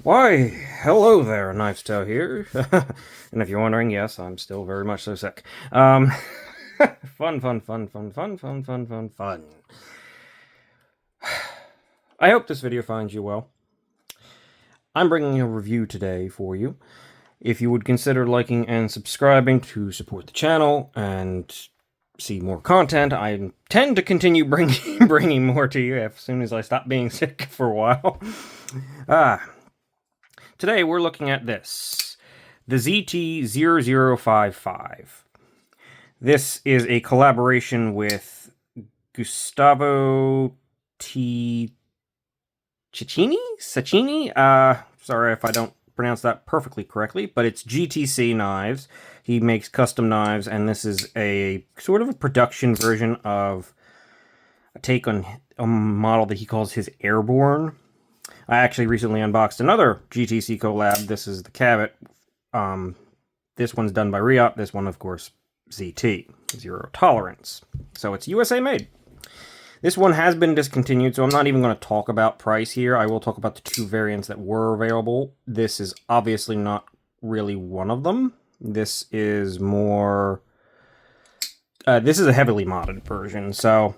Why, hello there, Knife's Toe here. And if you're wondering, yes, I'm still very much so sick. Fun, fun, fun, fun, fun, fun, fun, fun, fun. I hope this video finds you well. I'm bringing a review today for you. If you would consider liking and subscribing to support the channel and see more content, I intend to continue bringing more to you as soon as I stop being sick for a while. Today we're looking at this, the ZT0055. This is a collaboration with Gustavo T. Cecchini? Sorry if I don't pronounce that perfectly correctly, but it's GTC Knives. He makes custom knives, and this is a sort of a production version of a take on a model that he calls his Airborne. I actually recently unboxed another GTC collab. This is the Cabot. This one's done by Riot. This one, of course, ZT, Zero Tolerance. So it's USA made. This one has been discontinued, so I'm not even going to talk about price here. I will talk about the two variants that were available. This is obviously not really one of them. This is more... this is a heavily modded version, so...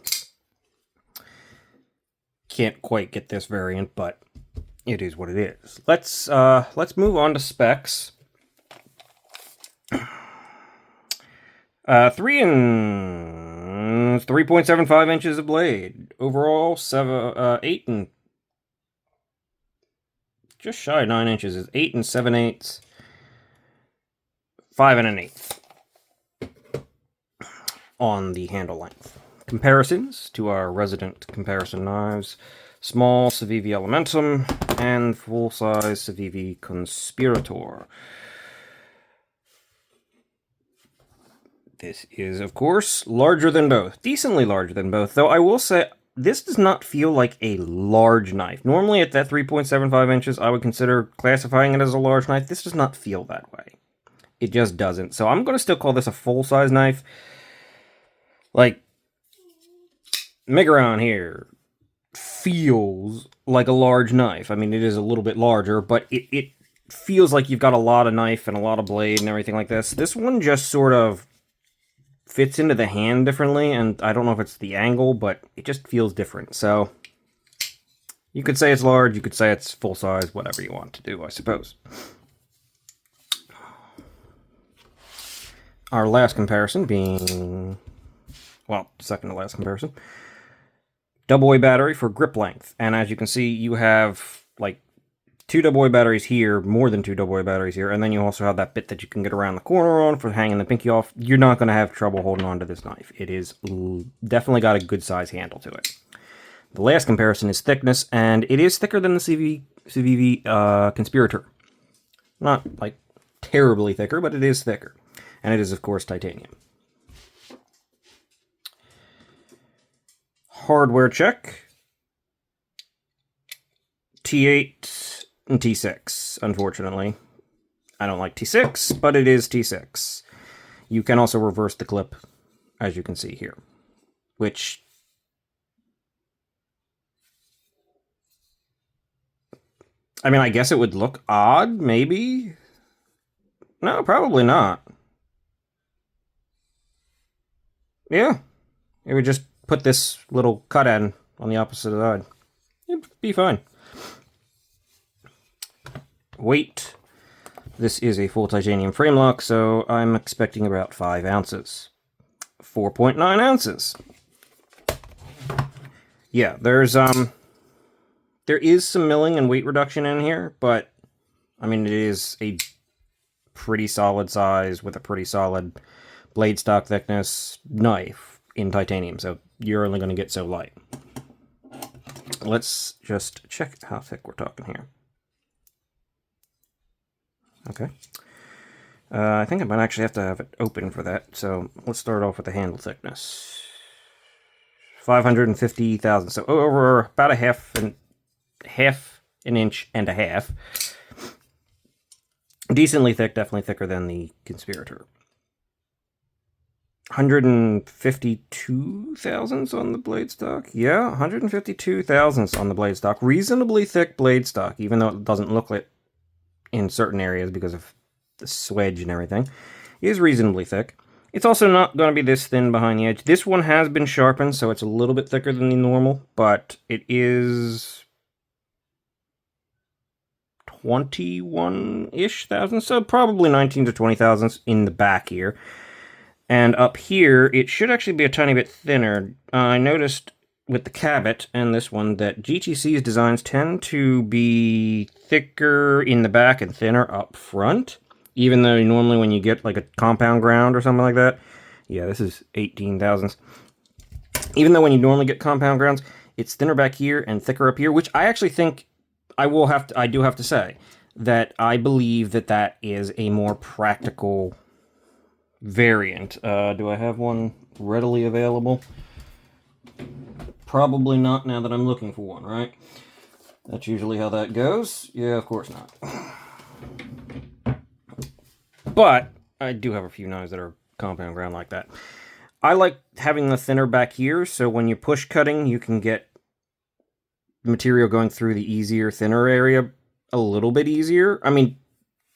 Can't quite get this variant, but it is what it is. Let's move on to specs. 3.75 inches of blade. Overall, 8 and just shy of 9 inches is 8 7/8, 5 1/8 on the handle length. Comparisons to our resident comparison knives: small Civivi Elementum and full-size Civivi Conspirator. This is, of course, larger than both. Decently larger than both, though I will say this does not feel like a large knife. Normally at that 3.75 inches, I would consider classifying it as a large knife. This does not feel that way. It just doesn't. So I'm going to still call this a full-size knife. Like, Megaron here feels like a large knife. I mean, it is a little bit larger, but it feels like you've got a lot of knife and a lot of blade and everything like this. This one just sort of fits into the hand differently, and I don't know if it's the angle, but it just feels different. So you could say it's large, you could say it's full size, whatever you want to do, I suppose. Our last comparison being, well, second to last comparison, double-A battery for grip length. And as you can see, you have like 2 double-A batteries here, more than 2 double-A batteries here, and then you also have that bit that you can get around the corner on for hanging the pinky off. You're not going to have trouble holding on to this knife. It is definitely got a good size handle to it. The last comparison is thickness, and it is thicker than the Civivi Conspirator. Not like terribly thicker, but it is thicker. And it is, of course, titanium. Hardware check. T8 and T6, unfortunately. I don't like T6, but it is T6. You can also reverse the clip, as you can see here. Which... I mean, I guess it would look odd, maybe? No, probably not. Yeah. It would just put this little cut end on the opposite side. It'd be fine. Weight. This is a full titanium frame lock, so I'm expecting about 5 ounces. 4.9 ounces. Yeah, there is some milling and weight reduction in here, but I mean, it is a pretty solid size with a pretty solid blade stock thickness knife in titanium, so you're only going to get so light. Let's just check how thick we're talking here. Okay. I think I might actually have to have it open for that, so let's start off with the handle thickness. 550 thousandths, so over about half an inch and a half. Decently thick, definitely thicker than the Conspirator. 152 thousandths on the blade stock. Yeah, 152 thousandths on the blade stock. Reasonably thick blade stock, even though it doesn't look in certain areas because of the swedge and everything, is reasonably thick. It's also not going to be this thin behind the edge. This one has been sharpened, so it's a little bit thicker than the normal, but it is 21-ish thousandths, so probably 19 to 20 thousandths in the back here. And up here, it should actually be a tiny bit thinner. I noticed with the Cabot and this one that GTC's designs tend to be thicker in the back and thinner up front, even though normally when you get like a compound ground or something like that, yeah, this is 18 thousandths. Even though when you normally get compound grounds, it's thinner back here and thicker up here, which I actually think I do have to say that I believe that that is a more practical variant. Do I have one readily available? Probably not now that I'm looking for one, right? That's usually how that goes. Yeah, of course not. But I do have a few knives that are compound ground like that. I like having the thinner back here, so when you're push cutting, you can get material going through the easier, thinner area a little bit easier. I mean,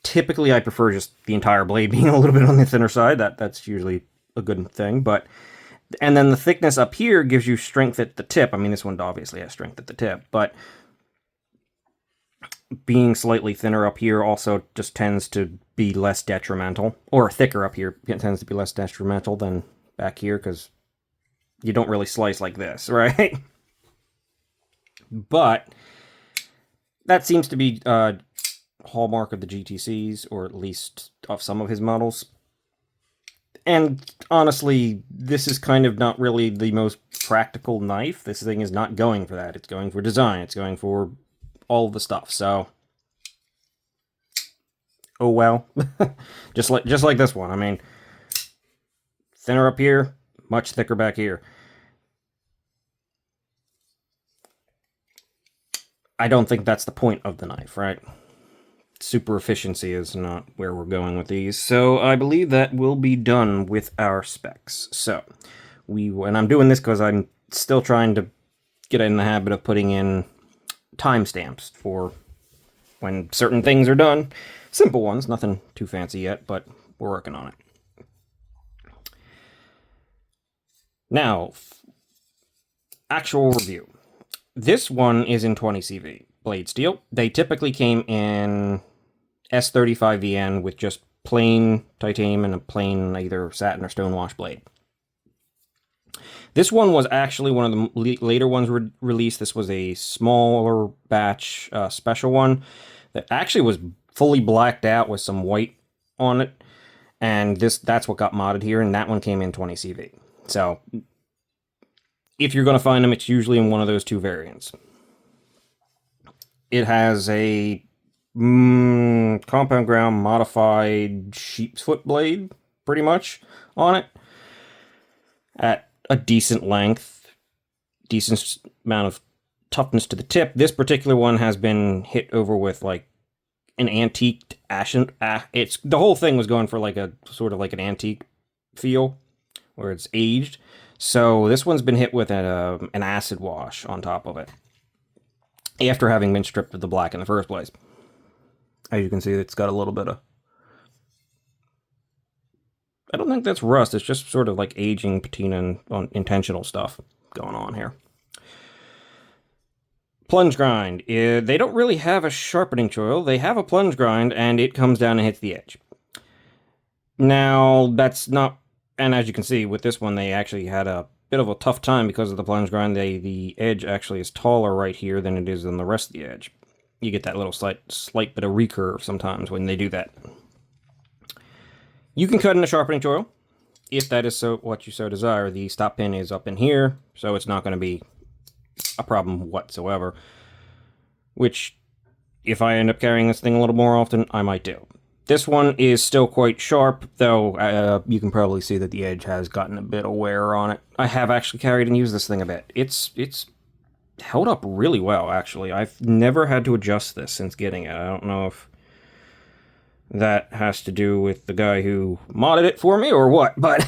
typically I prefer just the entire blade being a little bit on the thinner side. That's usually a good thing, but... And then the thickness up here gives you strength at the tip. I mean, this one obviously has strength at the tip, but being slightly thinner up here also just tends to be less detrimental, or thicker up here tends to be less detrimental than back here, because you don't really slice like this, right? But that seems to be a hallmark of the GTCs, or at least of some of his models. And honestly, this is kind of not really the most practical knife. This thing is not going for that. It's going for design. It's going for all the stuff. So, oh well. just like this one. I mean, thinner up here, much thicker back here. I don't think that's the point of the knife, right? Super efficiency is not where we're going with these. So I believe that will be done with our specs. So and I'm doing this because I'm still trying to get in the habit of putting in timestamps for when certain things are done. Simple ones, nothing too fancy yet, but we're working on it. Now, actual review. This one is in 20 CV blade steel. They typically came in S35VN with just plain titanium and a plain either satin or stonewash blade. This one was actually one of the later ones released. This was a smaller batch special one that actually was fully blacked out with some white on it, and that's what got modded here, and that one came in 20 CV. So if you're going to find them, it's usually in one of those two variants. It has a compound ground modified sheep's foot blade, pretty much, on it. At a decent length, decent amount of toughness to the tip. This particular one has been hit over with like an antiqued ashen. The whole thing was going for like a sort of like an antique feel, where it's aged. So this one's been hit with an acid wash on top of it, after having been stripped of the black in the first place. As you can see, it's got a little bit of... I don't think that's rust. It's just sort of like aging patina on intentional stuff going on here. Plunge grind. They don't really have a sharpening choil. They have a plunge grind, and it comes down and hits the edge. Now, that's not... And as you can see, with this one, they actually had a bit of a tough time because of the plunge grind. The edge actually is taller right here than it is on the rest of the edge. You get that little slight bit of recurve sometimes when they do that. You can cut in a sharpening choil if that is what you so desire. The stop pin is up in here, so it's not going to be a problem whatsoever. Which, if I end up carrying this thing a little more often, I might do. This one is still quite sharp, though you can probably see that the edge has gotten a bit of wear on it. I have actually carried and used this thing a bit. It's held up really well, actually. I've never had to adjust this since getting it. I don't know if that has to do with the guy who modded it for me or what, but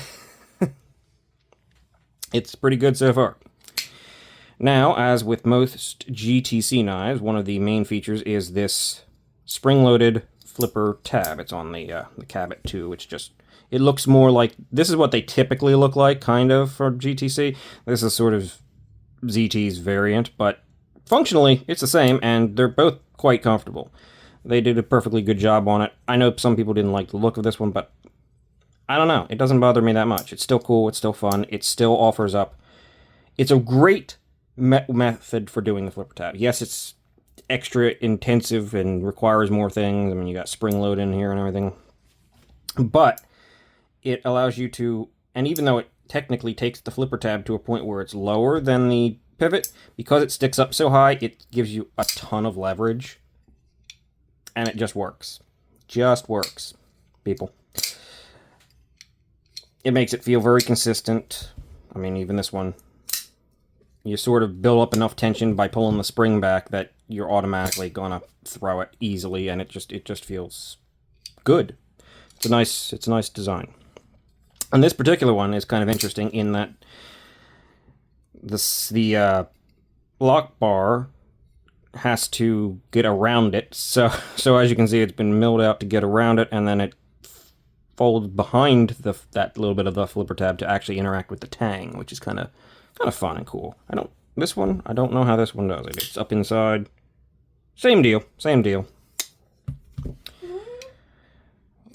it's pretty good so far. Now, as with most GTC knives, one of the main features is this spring-loaded flipper tab. It's on the Cabot 2. It looks more like, this is what they typically look like, kind of, for GTC. This is sort of ZT's variant, but functionally, it's the same, and they're both quite comfortable. They did a perfectly good job on it. I know some people didn't like the look of this one, but I don't know. It doesn't bother me that much. It's still cool. It's still fun. It still offers up. It's a great method for doing the flipper tab. Yes, it's extra intensive and requires more things. I mean, you got spring load in here and everything. But it allows you to, and even though it technically takes the flipper tab to a point where it's lower than the pivot, because it sticks up so high, it gives you a ton of leverage. And it just works. Just works, people. It makes it feel very consistent. I mean, even this one, you sort of build up enough tension by pulling the spring back that you're automatically gonna throw it easily, and it just feels good. It's a nice design. And this particular one is kind of interesting in that the lock bar has to get around it. So as you can see, it's been milled out to get around it, and then it folds behind that little bit of the flipper tab to actually interact with the tang, which is kind of fun and cool. I don't know how this one does it. It's up inside. Same deal.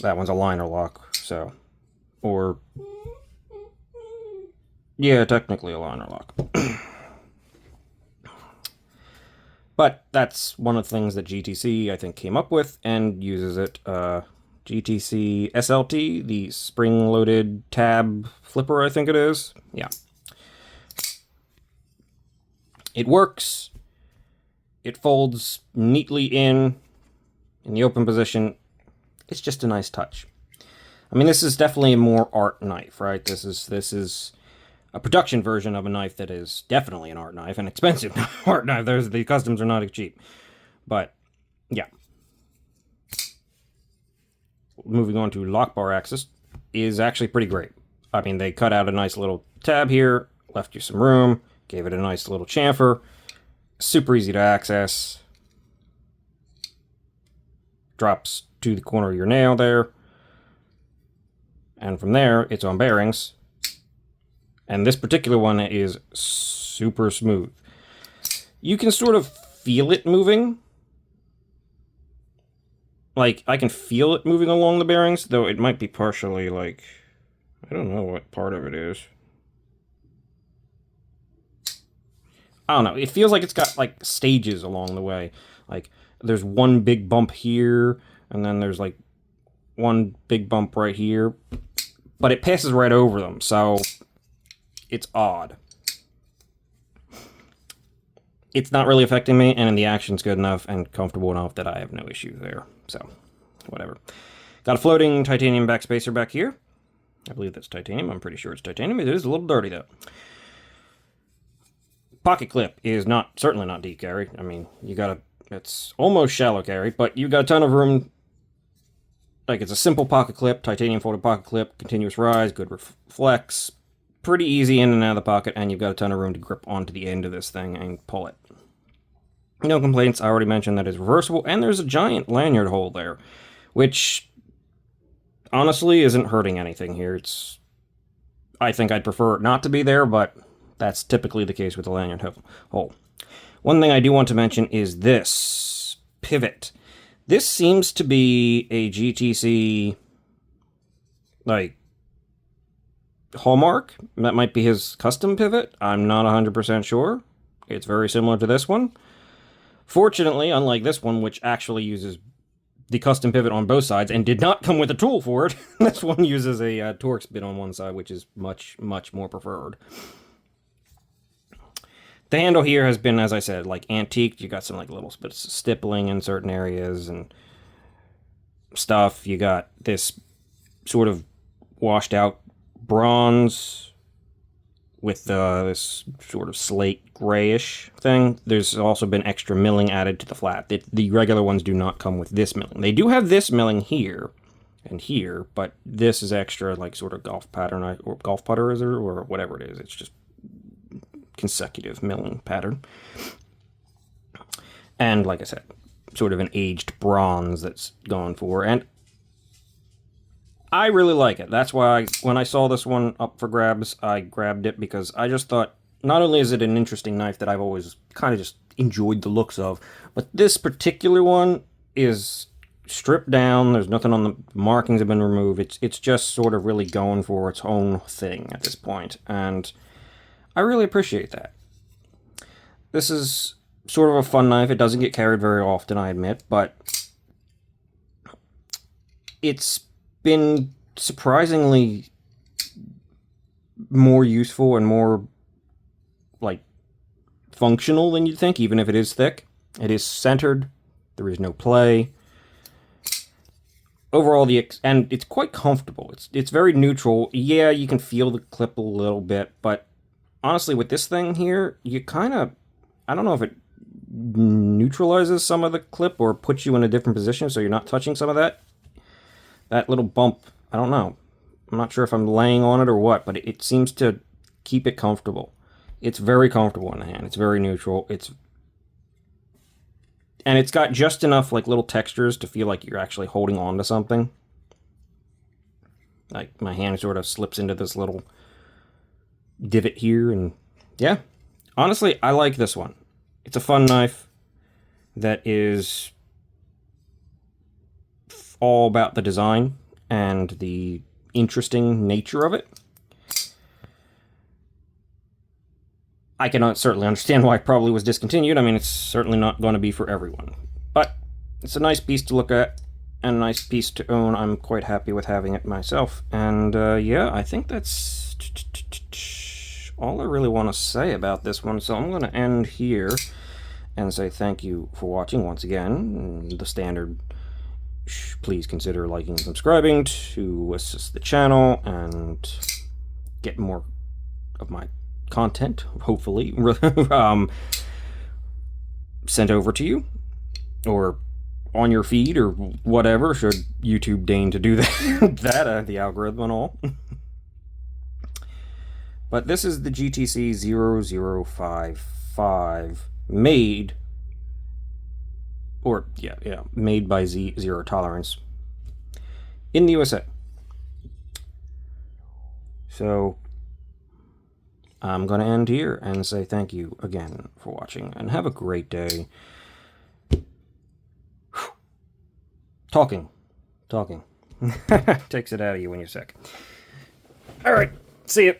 That one's a liner lock, so, or, yeah, technically a liner lock. But that's one of the things that GTC, I think, came up with and uses it. GTC SLT, the spring-loaded tab flipper, I think it is. Yeah. It works. It folds neatly in the open position. It's just a nice touch. I mean, this is definitely a more art knife, right? This is a production version of a knife that is definitely an art knife, an expensive art knife. The customs are not cheap. But, yeah. Moving on to lock bar access is actually pretty great. I mean, they cut out a nice little tab here, left you some room, gave it a nice little chamfer. Super easy to access. Drops to the corner of your nail there. And from there, it's on bearings. And this particular one is super smooth. You can sort of feel it moving. Like, I can feel it moving along the bearings, though it might be partially, like, I don't know what part of it is. I don't know. It feels like it's got, like, stages along the way. Like, there's one big bump here, and then there's, like, one big bump right here. But it passes right over them, so it's odd. It's not really affecting me, and the action's good enough and comfortable enough that I have no issues there. So, whatever. Got a floating titanium backspacer back here. I believe that's titanium. I'm pretty sure it's titanium. It is a little dirty, though. Pocket clip is certainly not deep carry. I mean, it's almost shallow carry, but you got a ton of room. Like, it's a simple pocket clip, titanium folded pocket clip, continuous rise, good flex, pretty easy in and out of the pocket, and you've got a ton of room to grip onto the end of this thing and pull it. No complaints. I already mentioned that it's reversible, and there's a giant lanyard hole there, which honestly isn't hurting anything here. I think I'd prefer it not to be there, but that's typically the case with the lanyard hole. One thing I do want to mention is this pivot. This seems to be a GTC, like, hallmark. That might be his custom pivot. I'm not 100% sure. It's very similar to this one. Fortunately, unlike this one, which actually uses the custom pivot on both sides and did not come with a tool for it, this one uses a Torx bit on one side, which is much, much more preferred. The handle here has been, as I said, like, antiqued. You got some, like, little bits of stippling in certain areas and stuff. You got this sort of washed out bronze with this sort of slate grayish thing. There's also been extra milling added to the flat. The regular ones do not come with this milling. They do have this milling here and here, but this is extra, like, sort of golf pattern, or golf putter is there, or whatever it is. It's just consecutive milling pattern. And like I said, sort of an aged bronze that's going for, and I really like it. That's why when I saw this one up for grabs, I grabbed it, because I just thought, not only is it an interesting knife that I've always kind of just enjoyed the looks of, but this particular one is stripped down. There's nothing on the markings have been removed. It's just sort of really going for its own thing at this point, and I really appreciate that. This is sort of a fun knife. It doesn't get carried very often, I admit, but it's been surprisingly more useful and more, like, functional than you'd think, even if it is thick. It is centered. There is no play. Overall, and it's quite comfortable. It's very neutral. Yeah, you can feel the clip a little bit, but honestly, with this thing here, you kind of, I don't know if it neutralizes some of the clip or puts you in a different position so you're not touching some of that. That little bump, I don't know. I'm not sure if I'm laying on it or what, but it seems to keep it comfortable. It's very comfortable in the hand. It's very neutral. And it's got just enough like little textures to feel like you're actually holding on to something. Like my hand sort of slips into this little divot here, and yeah. Honestly, I like this one. It's a fun knife that is all about the design and the interesting nature of it. I can certainly understand why it probably was discontinued. I mean, it's certainly not going to be for everyone. But it's a nice piece to look at and a nice piece to own. I'm quite happy with having it myself. And yeah, I think that's all I really want to say about this one. So I'm going to end here and say thank you for watching once again. The standard, please consider liking and subscribing to assist the channel and get more of my content, hopefully, sent over to you, or on your feed, or whatever, should YouTube deign to do that, the algorithm and all. But this is the GTC 0055, made by Zero Tolerance in the USA. So I'm going to end here and say thank you again for watching, and have a great day. Talking takes it out of you when you're sick. All right, see you.